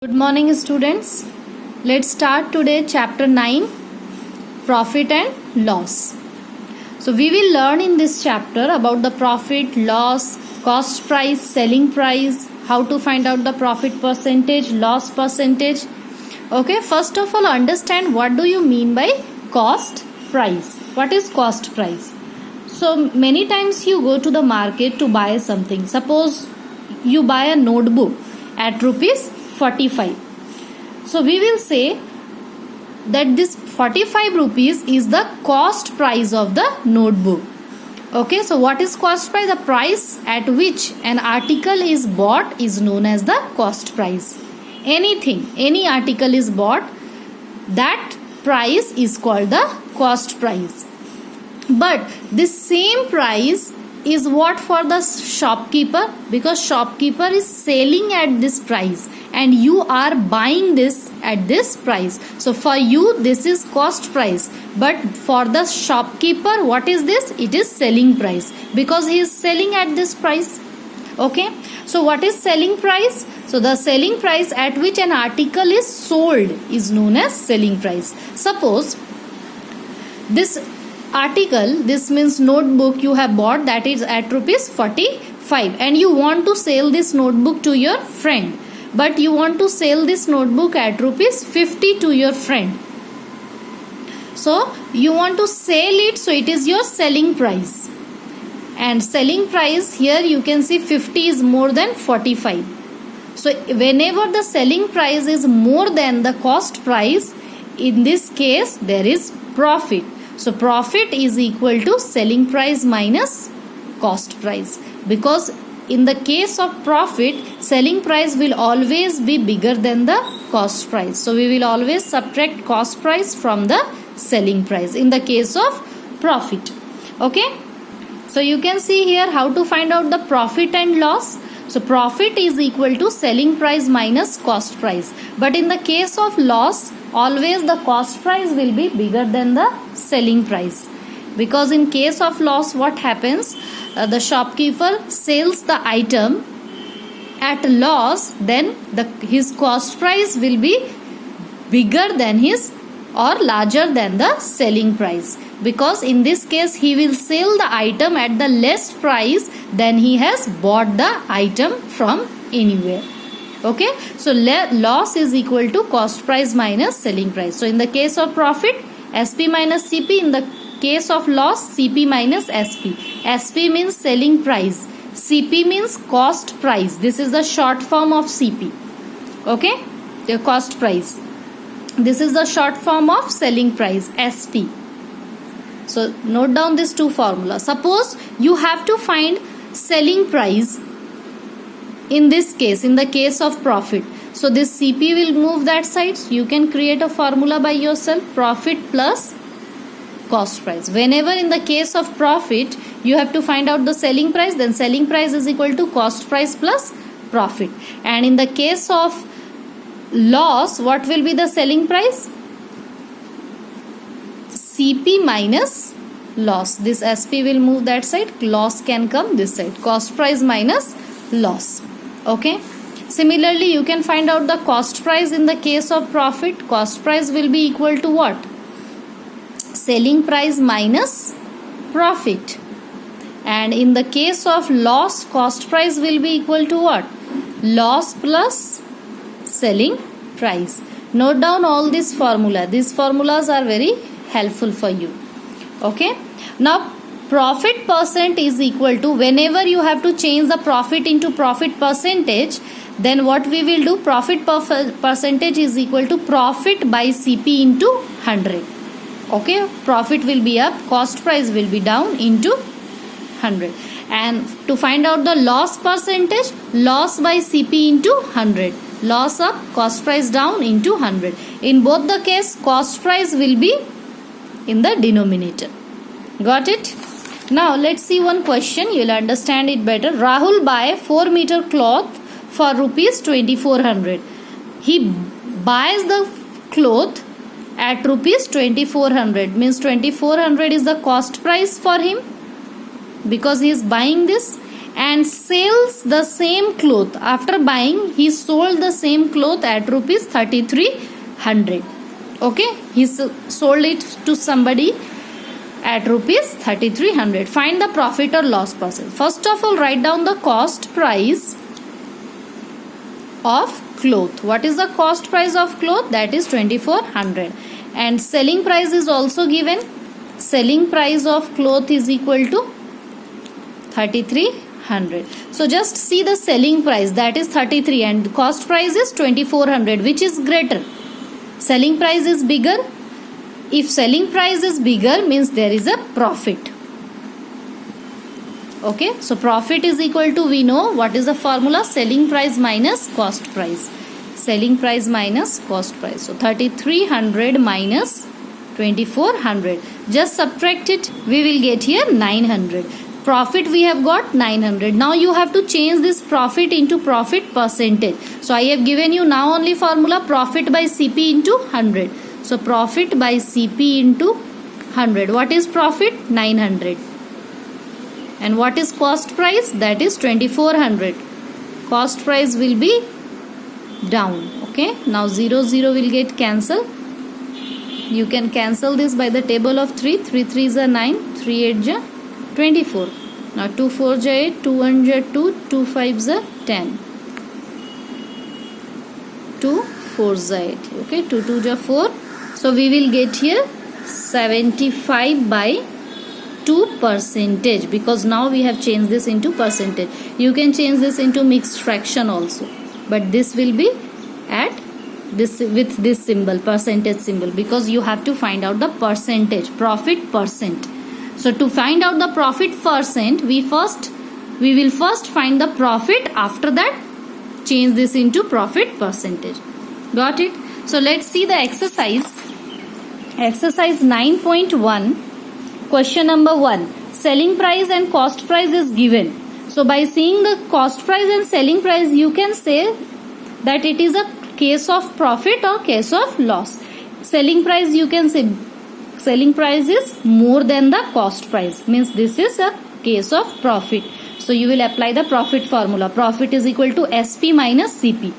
Good morning, students. Let's start today chapter 9, profit and loss. So we will learn in this chapter about the profit, loss, cost price, selling price, how to find out the profit percentage, loss percentage. Okay, first of all, understand what do you mean by cost price. What is cost price? So many times you go to the market to buy something. Suppose you buy a notebook at rupees 45. So we will say that this 45 rupees is the cost price of the notebook. Okay, so what is cost price? The price at which an article is bought is known as the cost price. Any article is bought, that price is called the cost price. But this same price is what for the shopkeeper, because shopkeeper is selling at this price and you are buying this at this price. So for you this is cost price, but for the shopkeeper what is this? It is selling price, because he is selling at this price. Okay, so what is selling price? So the selling price at which an article is sold is known as selling price. Suppose this article, this means notebook you have bought, that is at rupees 45, and you want to sell this notebook to your friend, but you want to sell this notebook at rupees 50 to your friend. So you want to sell it, so it is your selling price, and selling price here you can see 50 is more than 45. So whenever the selling price is more than the cost price, in this case there is profit. So profit is equal to selling price minus cost price, because in the case of profit, selling price will always be bigger than the cost price. So we will always subtract cost price from the selling price in the case of profit. Okay, so you can see here how to find out the profit and loss. So profit is equal to selling price minus cost price, but in the case of loss, always the cost price will be bigger than the selling price, because in case of loss what happens, the shopkeeper sells the item at loss, then his cost price will be bigger than his or larger than the selling price, because in this case he will sell the item at the less price than he has bought the item from anywhere. Okay, so loss is equal to cost price minus selling price. So in the case of profit, SP minus CP. In the case of loss, CP minus SP. SP means selling price, CP means cost price. This is the short form of CP. Okay, the cost price. This is the short form of selling price, SP. So note down these two formulas. Suppose you have to find selling price in this case, in the case of profit. So this CP will move that side. So you can create a formula by yourself, profit plus cost price. Whenever in the case of profit you have to find out the selling price, then selling price is equal to cost price plus profit. And in the case of loss, what will be the selling price? CP minus loss. This SP will move that side, loss can come this side, cost price minus loss. Okay, similarly you can find out the cost price in the case of profit. Cost price will be equal to what? Selling price minus profit. And in the case of loss, cost price will be equal to what? Loss plus selling price. Note down all this formula. These formulas are very helpful for you. Okay, now profit percent is equal to, whenever you have to change the profit into profit percentage, then what we will do, profit percentage is equal to profit by CP into 100. Okay, profit will be up, cost price will be down into 100. And to find out the loss percentage, loss by CP into 100. Loss up, cost price down into 100. In both the case, cost price will be in the denominator. Got it? Now let's see one question, you will understand it better. Rahul buy 4 meter cloth for rupees 2400. He buys the cloth at rupees 2400, means 2400 is the cost price for him, because he is buying this, and sells the same cloth. After buying, he sold the same cloth at rupees 3300. Okay, he sold it to somebody at rupees 3300. Find the profit or loss percent. First of all, write down the cost price of cloth. What is the cost price of cloth? That is 2400. And selling price is also given. Selling price of cloth is equal to 3300. So just see the selling price, that is 33, and cost price is 2400. Which is greater? Selling price is bigger. If selling price is bigger, means there is a profit. Okay, so profit is equal to, we know what is the formula, selling price minus cost price. Selling price minus cost price. So 3300 minus 2400. Just subtract it. We will get here 900. Profit we have got 900. Now you have to change this profit into profit percentage. So I have given you now only formula, profit by CP into 100. So profit by CP into 100. What is profit? 900. And what is cost price? That is 2400. Cost price will be down. Okay. Now 0 0 will get cancelled. You can cancel this by the table of 3. 3 3s are 9. 3 8s are 24. Now 2 4s are 8. 2 1s are 2. 2 5s are 10. 2 4s are 8. Okay. 2 2s are 4. So we will get here 75 by 2 percentage, because now we have changed this into percentage. You can change this into mixed fraction also, but this will be at this with this symbol, percentage symbol, because you have to find out the percentage, profit percent. So to find out the profit percent, we will first find the profit. After that, change this into profit percentage. Got it? So let's see the exercise. Exercise 9.1. Question number 1. Selling price and cost price is given. So by seeing the cost price and selling price, you can say that it is a case of profit or case of loss. Selling price, you can say selling price is more than the cost price. Means this is a case of profit. So you will apply the profit formula. Profit is equal to SP minus CP.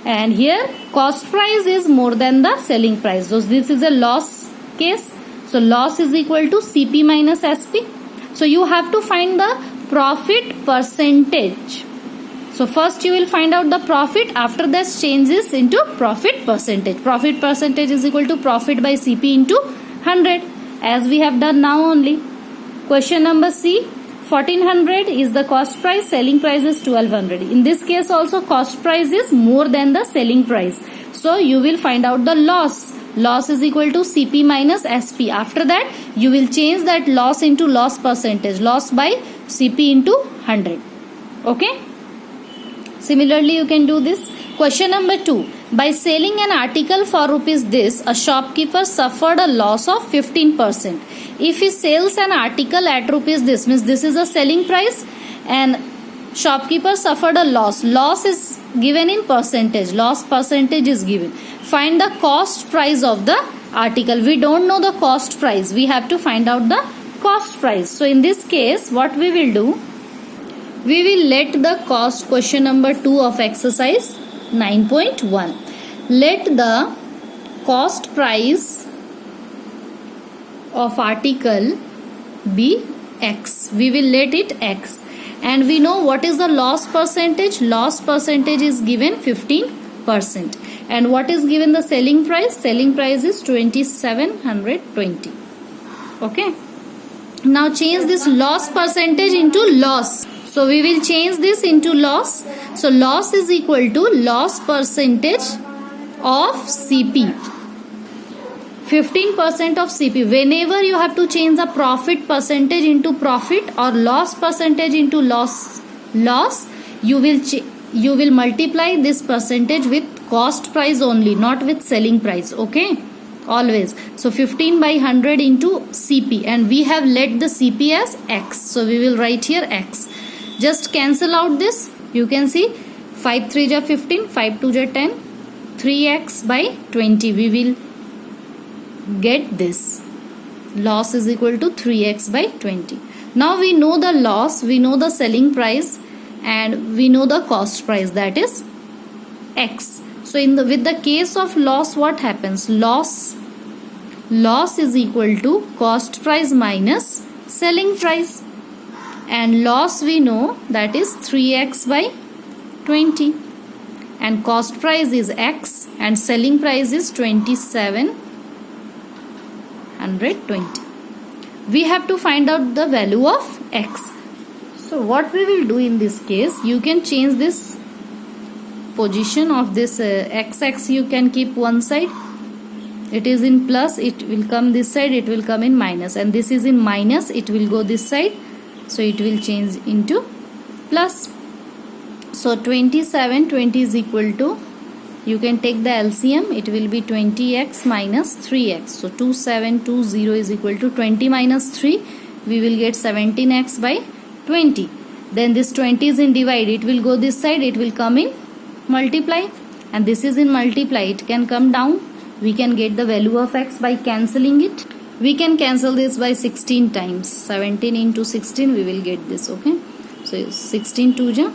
And here cost price is more than the selling price. So this is a loss case. So loss is equal to CP minus SP. So you have to find the profit percentage. So first you will find out the profit. After that, change this into profit percentage. Profit percentage is equal to profit by CP into 100, as we have done now only. Question number C. 1400 is the cost price. Selling price is 1200. In this case also, cost price is more than the selling price. So you will find out the loss. Loss is equal to CP minus SP. After that, you will change that loss into loss percentage. Loss by CP into 100. Okay. Similarly, you can do this. Question number 2. By selling an article for rupees this, a shopkeeper suffered a loss of 15%. If he sells an article at rupees this, means this is a selling price, and shopkeeper suffered a loss. Loss is given in percentage. Loss percentage is given. Find the cost price of the article. We don't know the cost price. We have to find out the cost price. So in this case, what we will do? We will let the cost, question number 2 of exercise 9.1. Let the cost price of article be X. We will let it X. And we know what is the loss percentage. Loss percentage is given 15%. And what is given the selling price? Selling price is 2720. Okay. Now change this loss percentage into loss. So we will change this into loss. So loss is equal to loss percentage of CP. 15% of CP. Whenever you have to change the profit percentage into profit or loss percentage into loss, you will multiply this percentage with cost price only, not with selling price. Okay, always. So 15 by 100 into CP, and we have let the CP as X. So we will write here X. Just cancel out this. You can see 5 3 are 15, 5 2 are 10, 3x by 20. We will get this. Loss is equal to 3x by 20. Now we know the loss, we know the selling price, and we know the cost price, that is X. So with the case of loss, what happens? Loss is equal to cost price minus selling price, and loss we know that is 3x by 20, and cost price is X and selling price is 2720. We have to find out the value of X. So what we will do in this case, you can change this position of this X you can keep one side. It is in plus, it will come this side, it will come in minus, and this is in minus, it will go this side, so it will change into plus. So 2720 is equal to, you can take the LCM, it will be 20x minus 3x. So 2720 is equal to 20 minus 3, we will get 17x by 20. Then this 20 is in divide, it will go this side, it will come in multiply, and this is in multiply, it can come down. We can get the value of X by cancelling it. We can cancel this by 16 times. 17 into 16 we will get this, okay. So 16 2 ja,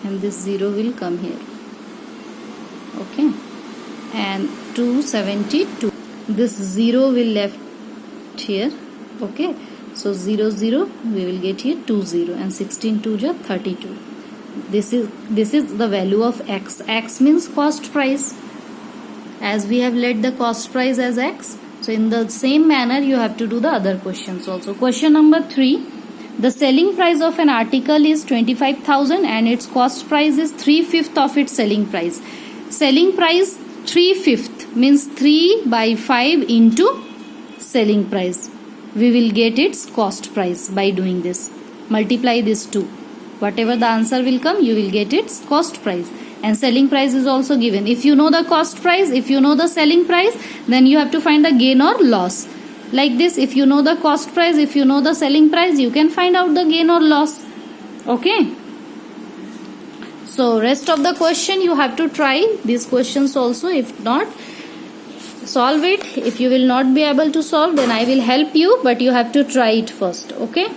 and this 0 will come here, okay, and 272, this 0 will left here, okay. So 0 0 we will get here 20, and 16 2 ja 32. This is the value of X. X means cost price, as we have let the cost price as X. So in the same manner you have to do the other questions also. Question number 3. The selling price of an article is 25,000 and its cost price is 3/5 of its selling price. Selling price 3/5 means 3 by 5 into selling price. We will get its cost price by doing this. Multiply this 2. Whatever the answer will come, you will get its cost price. And selling price is also given. If you know the cost price, if you know the selling price, then you have to find the gain or loss. Like this, if you know the cost price, if you know the selling price, you can find out the gain or loss. Okay. So rest of the question you have to try these questions also. If not, solve it. If you will not be able to solve, then I will help you, but you have to try it first. Okay.